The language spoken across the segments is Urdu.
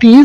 3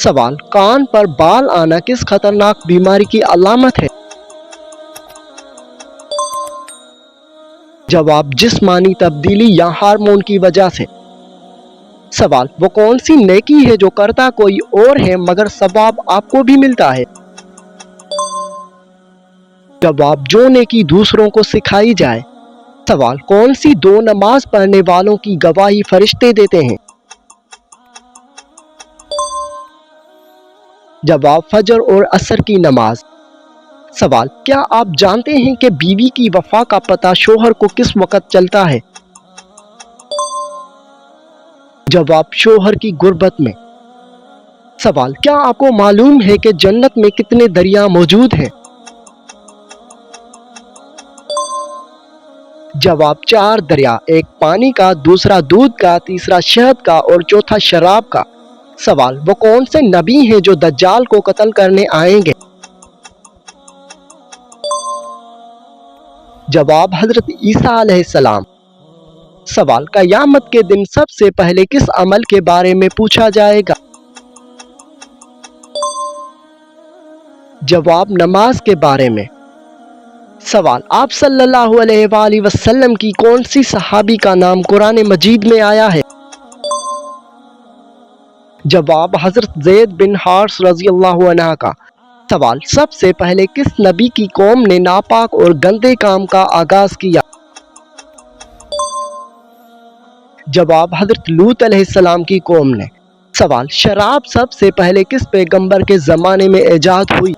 سوال، کان پر بال آنا کس خطرناک بیماری کی علامت ہے؟ جواب، جسمانی تبدیلی یا ہارمون کی وجہ سے۔ سوال، وہ کون سی نیکی ہے جو کرتا کوئی اور ہے مگر ثواب آپ کو بھی ملتا ہے؟ جواب، جو نیکی دوسروں کو سکھائی جائے۔ سوال، کون سی دو نماز پڑھنے والوں کی گواہی فرشتے دیتے ہیں؟ جواب، فجر اور عصر کی نماز۔ سوال، کیا آپ جانتے ہیں کہ بیوی کی وفا کا پتہ شوہر کو کس وقت چلتا ہے؟ جواب، شوہر کی غربت میں۔ سوال، کیا آپ کو معلوم ہے کہ جنت میں کتنے دریا موجود ہیں؟ جواب، 4 دریا، ایک پانی کا، دوسرا دودھ کا، تیسرا شہد کا اور چوتھا شراب کا۔ سوال، وہ کون سے نبی ہیں جو دجال کو قتل کرنے آئیں گے؟ جواب، حضرت عیسیٰ علیہ السلام۔ سوال، قیامت کے دن سب سے پہلے کس عمل کے بارے میں پوچھا جائے گا؟ جواب، نماز کے بارے میں۔ سوال، آپ صلی اللہ علیہ وآلہ وسلم کی کون سی صحابی کا نام قرآن مجید میں آیا ہے؟ جواب، حضرت زید بن حارث رضی اللہ عنہ کا۔ سوال، سب سے پہلے کس نبی کی قوم نے ناپاک اور گندے کام کا آغاز کیا؟ جواب، حضرت لوط علیہ السلام کی قوم نے۔ سوال، شراب سب سے پہلے کس پیغمبر کے زمانے میں ایجاد ہوئی؟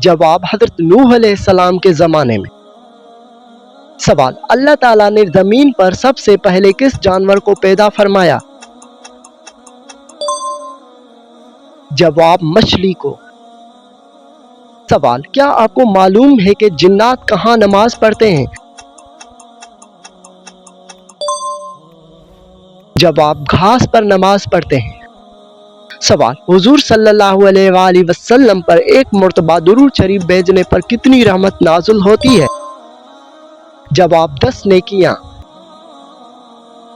جواب، حضرت نوح علیہ السلام کے زمانے میں۔ سوال، اللہ تعالیٰ نے زمین پر سب سے پہلے کس جانور کو پیدا فرمایا؟ جواب، مچھلی کو۔ سوال، کیا آپ کو معلوم ہے کہ جنات کہاں نماز پڑھتے ہیں؟ جواب، گھاس پر نماز پڑھتے ہیں۔ سوال، حضور صلی اللہ علیہ وآلہ وسلم پر ایک مرتبہ درود شریف بھیجنے پر کتنی رحمت نازل ہوتی ہے؟ جواب، 10 نیکیاں۔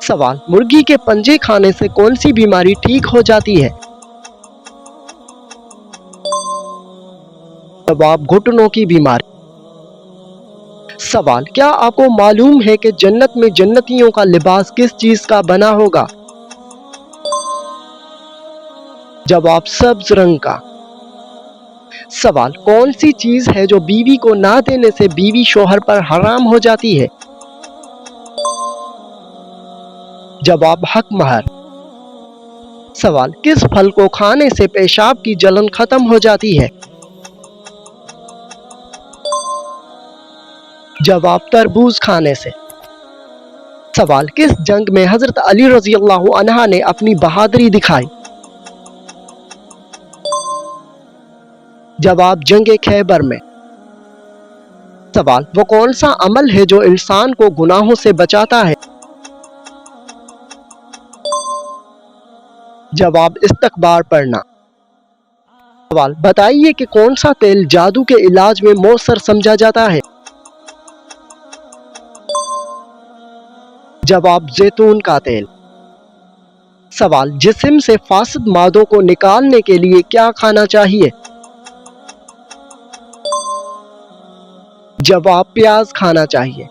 سوال، مرغی کے پنجے کھانے سے کون سی بیماری ٹھیک ہو جاتی ہے؟ جواب، گھٹنوں کی بیماری۔ سوال، کیا آپ کو معلوم ہے کہ جنت میں جنتیوں کا لباس کس چیز کا بنا ہوگا؟ جواب، سبز رنگ کا۔ سوال، کون سی چیز ہے جو بیوی کو نہ دینے سے بیوی شوہر پر حرام ہو جاتی ہے؟ جواب، حق مہر۔ سوال، کس پھل کو کھانے سے پیشاب کی جلن ختم ہو جاتی ہے؟ جواب، تربوز کھانے سے۔ سوال، کس جنگ میں حضرت علی رضی اللہ عنہ نے اپنی بہادری دکھائی؟ جواب، جنگ خیبر میں۔ سوال، وہ کون سا عمل ہے جو انسان کو گناہوں سے بچاتا ہے؟ جواب، استغفار پڑھنا۔ سوال، بتائیے کہ کون سا تیل جادو کے علاج میں مؤثر سمجھا جاتا ہے؟ جواب، زیتون کا تیل۔ سوال، جسم سے فاسد مادوں کو نکالنے کے لیے کیا کھانا چاہیے؟ جواب، پیاز کھانا چاہیے۔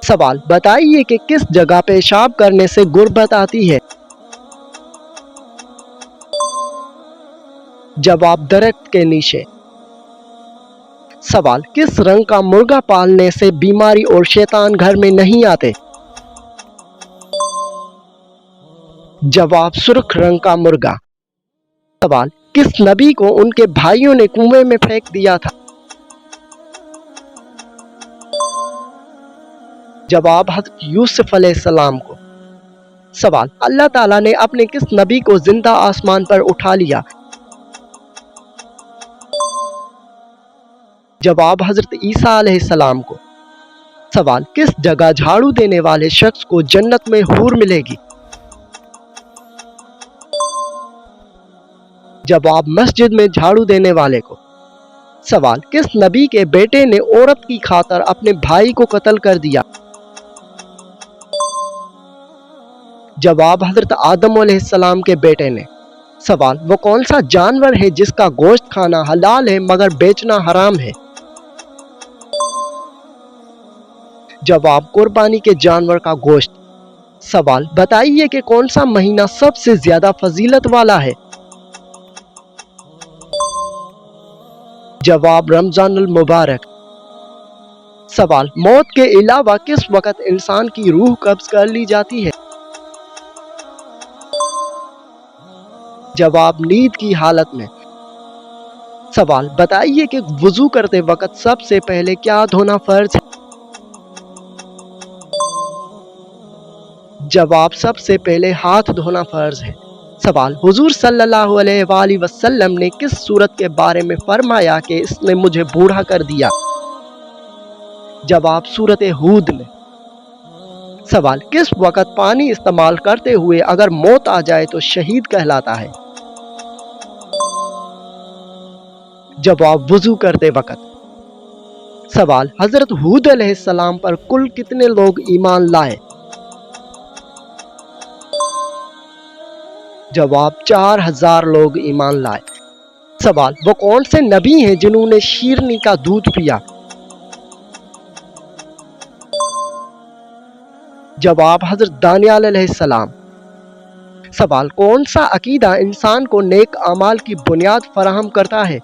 سوال، بتائیے کہ کس جگہ پیشاب کرنے سے غربت آتی ہے؟ جواب، درخت کے نیچے۔ سوال، کس رنگ کا مرغا پالنے سے بیماری اور شیطان گھر میں نہیں آتے؟ جواب، سرخ رنگ کا مرغا۔ سوال، کس نبی کو ان کے بھائیوں نے کنویں میں پھینک دیا تھا؟ جواب، حضرت یوسف علیہ السلام کو۔ سوال، اللہ تعالیٰ نے اپنے کس نبی کو زندہ آسمان پر اٹھا لیا؟ جواب، حضرت عیسیٰ علیہ السلام کو۔ سوال، کس جگہ جھاڑو دینے والے شخص کو جنت میں حور ملے گی؟ جواب، مسجد میں جھاڑو دینے والے کو۔ سوال، کس نبی کے بیٹے نے عورت کی خاطر اپنے بھائی کو قتل کر دیا؟ جواب حضرت آدم علیہ السلام کے بیٹے نے۔ سوال، وہ کون سا جانور ہے جس کا گوشت کھانا حلال ہے مگر بیچنا حرام ہے؟ جواب، قربانی کے جانور کا گوشت۔ سوال، بتائیے کہ کون سا مہینہ سب سے زیادہ فضیلت والا ہے؟ جواب، رمضان المبارک۔ سوال، موت کے علاوہ کس وقت انسان کی روح قبض کر لی جاتی ہے؟ جواب، نیند کی حالت میں۔ سوال، بتائیے کہ وضو کرتے وقت سب سے پہلے کیا دھونا فرض ہے؟ جواب، سب سے پہلے ہاتھ دھونا فرض ہے۔ سوال، حضور صلی اللہ علیہ وآلہ وسلم نے کس سورت کے بارے میں فرمایا کہ اس نے مجھے بوڑھا کر دیا؟ جواب، سورت ہود میں۔ سوال، کس وقت پانی استعمال کرتے ہوئے اگر موت آ جائے تو شہید کہلاتا ہے؟ جواب، وضو کرتے وقت۔ سوال، حضرت ہود علیہ السلام پر کل کتنے لوگ ایمان لائے؟ جواب، 4000 لوگ ایمان لائے۔ سوال، وہ کون سے نبی ہیں جنہوں نے شیرنی کا دودھ پیا؟ جواب، حضرت دانیال علیہ السلام۔ سوال، کون سا عقیدہ انسان کو نیک اعمال کی بنیاد فراہم کرتا ہے؟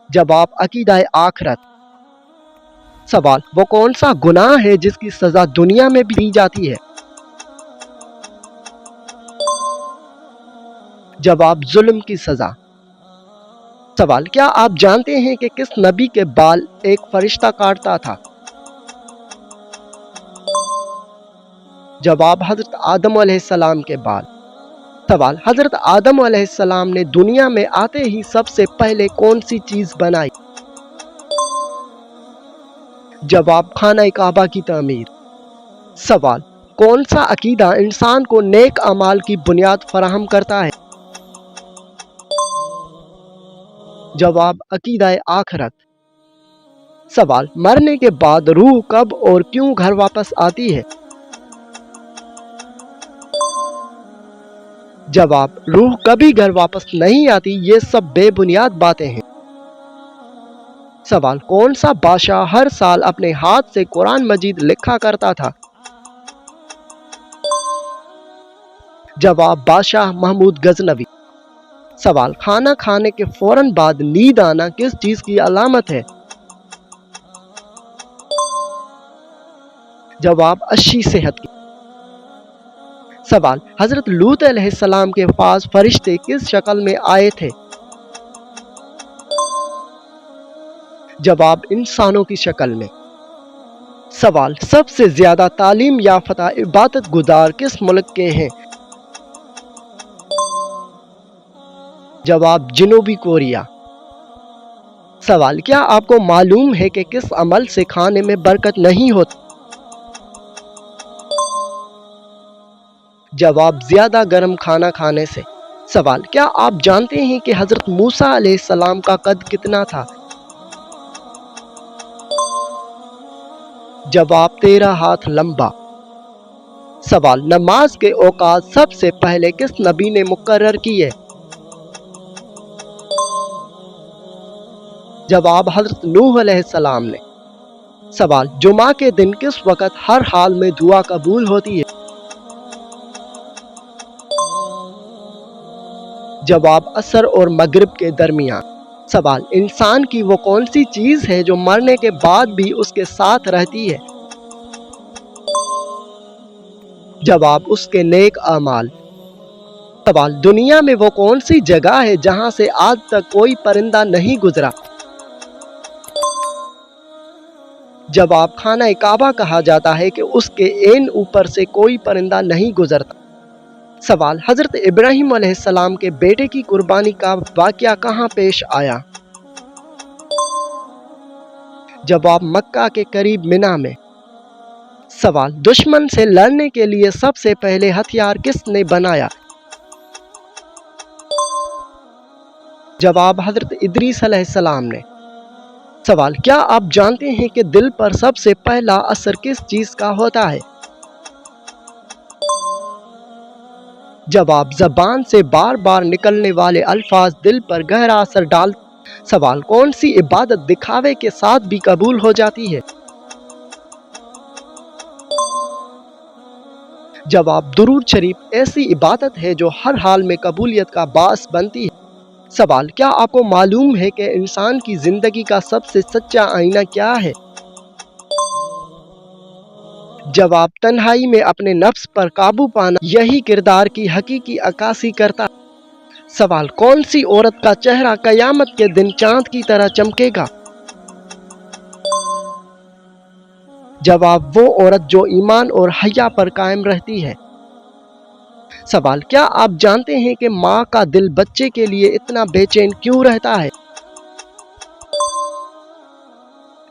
جواب، عقیدہ آخرت۔ سوال، وہ کون سا گناہ ہے جس کی سزا دنیا میں بھی دی جاتی ہے؟ جواب، ظلم کی سزا۔ سوال، کیا آپ جانتے ہیں کہ کس نبی کے بال ایک فرشتہ کاٹتا تھا؟ جواب، حضرت آدم علیہ السلام کے بال۔ سوال، حضرت آدم علیہ السلام نے دنیا میں آتے ہی سب سے پہلے کون سی چیز بنائی؟ جواب، خانہ کعبہ کی تعمیر۔ سوال، کون سا عقیدہ انسان کو نیک اعمال کی بنیاد فراہم کرتا ہے؟ جواب، عقیدہ آخرت۔ سوال، مرنے کے بعد روح کب اور کیوں گھر واپس آتی ہے؟ جواب، روح کبھی گھر واپس نہیں آتی، یہ سب بے بنیاد باتیں ہیں۔ سوال، کون سا بادشاہ ہر سال اپنے ہاتھ سے قرآن مجید لکھا کرتا تھا؟ جواب، بادشاہ محمود غزنوی۔ سوال، کھانا کھانے کے فوراً بعد نیند آنا کس چیز کی علامت ہے؟ جواب، اچھی صحت کی۔ سوال، حضرت لوط علیہ السلام کے پاس فرشتے کس شکل میں آئے تھے؟ جواب، انسانوں کی شکل میں۔ سوال، سب سے زیادہ تعلیم یافتہ عبادت گزار کس ملک کے ہیں؟ جواب، جنوبی کوریا۔ سوال، کیا آپ کو معلوم ہے کہ کس عمل سے کھانے میں برکت نہیں ہوتی؟ جواب، زیادہ گرم کھانا کھانے سے۔ سوال، کیا آپ جانتے ہیں کہ حضرت موسیٰ علیہ السلام کا قد کتنا تھا؟ جواب، 13 ہاتھ لمبا۔ سوال، نماز کے اوقات سب سے پہلے کس نبی نے مقرر کیے؟ جواب، حضرت نوح علیہ السلام نے۔ سوال، جمعہ کے دن کس وقت ہر حال میں دعا قبول ہوتی ہے؟ جواب، عصر اور مغرب کے درمیان۔ سوال، انسان کی وہ کون سی چیز ہے جو مرنے کے بعد بھی اس کے ساتھ رہتی ہے؟ جواب، اس کے نیک اعمال۔ سوال، دنیا میں وہ کون سی جگہ ہے جہاں سے آج تک کوئی پرندہ نہیں گزرا؟ جواب، خانہ کعبہ کہا جاتا ہے کہ اس کے عین اوپر سے کوئی پرندہ نہیں گزرتا۔ سوال، حضرت ابراہیم علیہ السلام کے بیٹے کی قربانی کا واقعہ کہاں پیش آیا؟ جواب، مکہ کے قریب منی میں۔ سوال، دشمن سے لڑنے کے لیے سب سے پہلے ہتھیار کس نے بنایا؟ جواب، حضرت ادریس علیہ السلام نے۔ سوال، کیا آپ جانتے ہیں کہ دل پر سب سے پہلا اثر کس چیز کا ہوتا ہے؟ جواب زبان سے بار بار نکلنے والے الفاظ دل پر گہرا اثر ڈال۔ سوال کون سی عبادت دکھاوے کے ساتھ بھی قبول ہو جاتی ہے؟ جواب درود شریف ایسی عبادت ہے جو ہر حال میں قبولیت کا باعث بنتی ہے۔ سوال کیا آپ کو معلوم ہے کہ انسان کی زندگی کا سب سے سچا آئینہ کیا ہے؟ جواب تنہائی میں اپنے نفس پر قابو پانا، یہی کردار کی حقیقی عکاسی کرتا ہے۔ سوال کون سی عورت کا چہرہ قیامت کے دن چاند کی طرح چمکے گا؟ جواب وہ عورت جو ایمان اور حیا پر قائم رہتی ہے۔ سوال کیا آپ جانتے ہیں کہ ماں کا دل بچے کے لیے اتنا بے چین کیوں رہتا ہے؟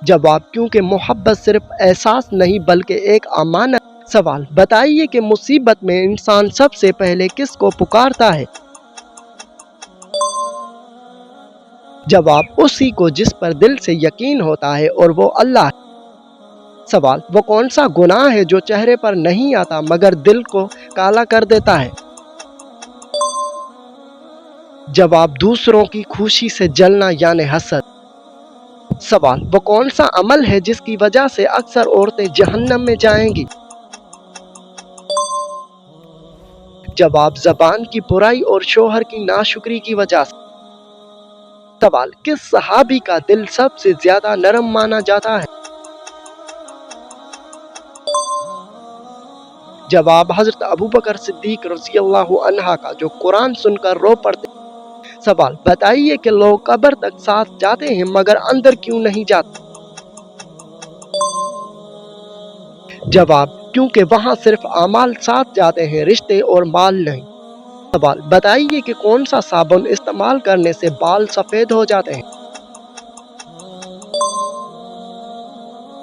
جواب کیونکہ محبت صرف احساس نہیں بلکہ ایک امانت۔ سوال بتائیے کہ مصیبت میں انسان سب سے پہلے کس کو پکارتا ہے؟ جواب اسی کو جس پر دل سے یقین ہوتا ہے اور وہ اللہ ہے۔ سوال وہ کون سا گناہ ہے جو چہرے پر نہیں آتا مگر دل کو کالا کر دیتا ہے؟ جواب دوسروں کی خوشی سے جلنا یعنی حسد۔ سوال وہ کون سا عمل ہے جس کی وجہ سے اکثر عورتیں جہنم میں جائیں گی؟ جواب زبان کی برائی اور شوہر کی ناشکری کی وجہ سے۔ سوال کس صحابی کا دل سب سے زیادہ نرم مانا جاتا ہے؟ جواب حضرت ابوبکر صدیق رضی اللہ عنہ کا، جو قرآن سن کر رو پڑتے۔ سوال بتائیے کہ لوگ قبر تک ساتھ جاتے ہیں مگر اندر کیوں نہیں جاتے؟ جواب کیونکہ وہاں صرف اعمال ساتھ جاتے ہیں، رشتے اور مال نہیں۔ سوال بتائیے کہ کون سا صابن استعمال کرنے سے بال سفید ہو جاتے ہیں؟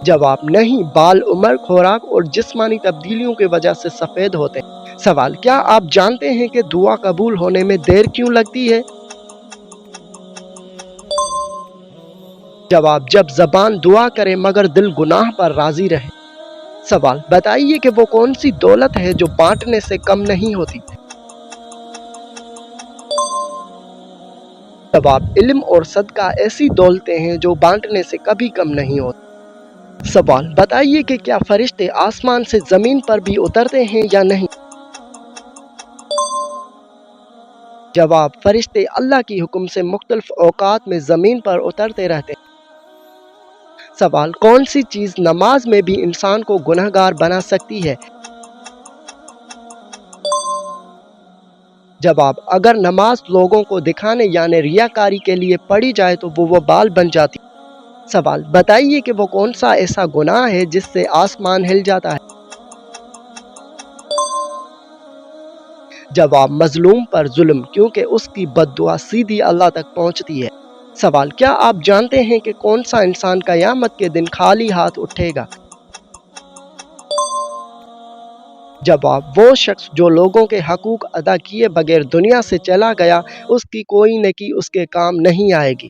جواب نہیں، بال عمر، خوراک اور جسمانی تبدیلیوں کی وجہ سے سفید ہوتے ہیں۔ سوال کیا آپ جانتے ہیں کہ دعا قبول ہونے میں دیر کیوں لگتی ہے؟ جواب جب زبان دعا کرے مگر دل گناہ پر راضی رہے۔ سوال بتائیے کہ وہ کون سی دولت ہے جو بانٹنے سے کم نہیں ہوتی؟ جواب علم اور صدقہ ایسی دولتیں ہیں جو بانٹنے سے کبھی کم نہیں ہوتی۔ سوال بتائیے کہ کیا فرشتے آسمان سے زمین پر بھی اترتے ہیں یا نہیں؟ جواب فرشتے اللہ کی حکم سے مختلف اوقات میں زمین پر اترتے رہتے ہیں۔ سوال کون سی چیز نماز میں بھی انسان کو گنہگار بنا سکتی ہے؟ جواب اگر نماز لوگوں کو دکھانے یعنی ریاکاری کے لیے پڑھی جائے تو وہ وبال بن جاتی۔ سوال بتائیے کہ وہ کون سا ایسا گناہ ہے جس سے آسمان ہل جاتا ہے؟ جواب مظلوم پر ظلم، کیونکہ اس کی بد دعا سیدھی اللہ تک پہنچتی ہے۔ سوال کیا آپ جانتے ہیں کہ کون سا انسان قیامت کے دن خالی ہاتھ اٹھے گا؟ جواب وہ شخص جو لوگوں کے حقوق ادا کیے بغیر دنیا سے چلا گیا، اس کی کوئی نیکی اس کے کام نہیں آئے گی۔